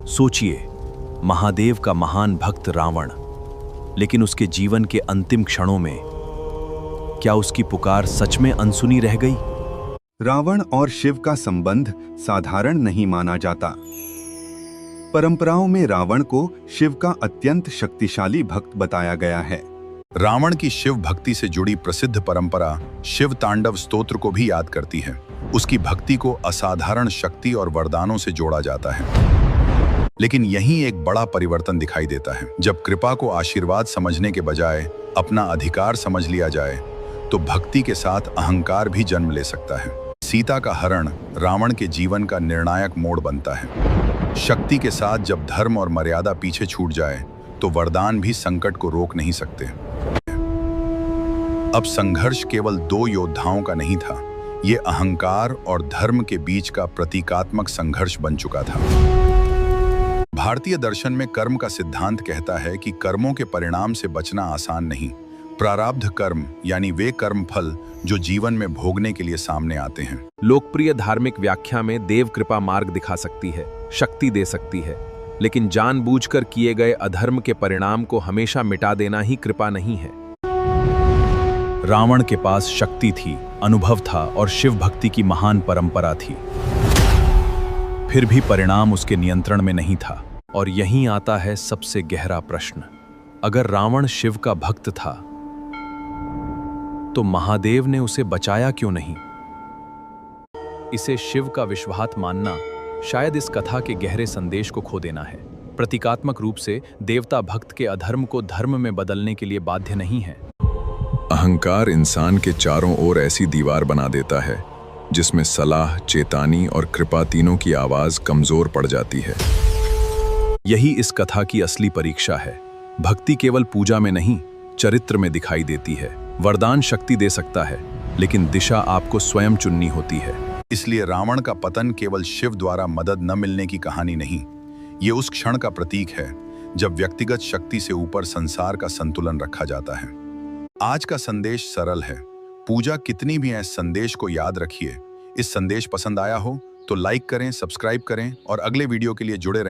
सोचिए, महादेव का महान भक्त रावण, लेकिन उसके जीवन के अंतिम क्षणों में क्या उसकी पुकार सच में अनसुनी रह गई? रावण और शिव का संबंध साधारण नहीं माना जाता। परंपराओं में रावण को शिव का अत्यंत शक्तिशाली भक्त बताया गया है। रावण की शिव भक्ति से जुड़ी प्रसिद्ध परंपरा शिव तांडव स्तोत्र को भी याद करती है। उसकी भक्ति को असाधारण शक्ति और वरदानों से जोड़ा जाता है। लेकिन यहीं एक बड़ा परिवर्तन दिखाई देता है। जब कृपा को आशीर्वाद समझने के बजाय अपना अधिकार समझ लिया जाए, तो भक्ति के साथ अहंकार भी जन्म ले सकता है। सीता का हरण रावण के जीवन का निर्णायक मोड़ बनता है। शक्ति के साथ जब धर्म और मर्यादा पीछे छूट जाए, तो वरदान भी संकट को रोक नहीं सकते। अब संघर्ष केवल दो योद्धाओं का नहीं था, ये अहंकार और धर्म के बीच का प्रतीकात्मक संघर्ष बन चुका था। भारतीय दर्शन में कर्म का सिद्धांत कहता है कि कर्मों के परिणाम से बचना आसान नहीं। प्रारब्ध कर्म यानी वे कर्म फल जो जीवन में भोगने के लिए सामने आते हैं। लोकप्रिय धार्मिक व्याख्या में देव कृपा मार्ग दिखा सकती है, शक्ति दे सकती है, लेकिन जानबूझकर किए गए अधर्म के परिणाम को हमेशा मिटा देना ही कृपा नहीं है। रावण के पास शक्ति थी, अनुभव था और शिव भक्ति की महान परंपरा थी। फिर भी परिणाम उसके नियंत्रण में नहीं था। और यहीं आता है सबसे गहरा प्रश्न। अगर रावण शिव का भक्त था, तो महादेव ने उसे बचाया क्यों नहीं? इसे शिव का विश्वास मानना शायद इस कथा के गहरे संदेश को खो देना है। प्रतीकात्मक रूप से देवता भक्त के अधर्म को धर्म में बदलने के लिए बाध्य नहीं है। अहंकार इंसान के चारों ओर ऐसी दीवार बना देता है जिसमें सलाह, चेतावनी और कृपा तीनों की आवाज कमजोर पड़ जाती है। यही इस कथा की असली परीक्षा है। भक्ति केवल पूजा में नहीं, चरित्र में दिखाई देती है। वरदान शक्ति दे सकता है, लेकिन दिशा आपको स्वयं चुननी होती है। इसलिए रावण का पतन केवल शिव द्वारा मदद न मिलने की कहानी नहीं, ये उस क्षण का प्रतीक है जब व्यक्तिगत शक्ति से ऊपर संसार का संतुलन रखा जाता है। आज का संदेश सरल है, पूजा कितनी भी है, इस संदेश को याद रखिए। इस संदेश पसंद आया हो तो लाइक करें, सब्सक्राइब करें और अगले वीडियो के लिए जुड़े रहें।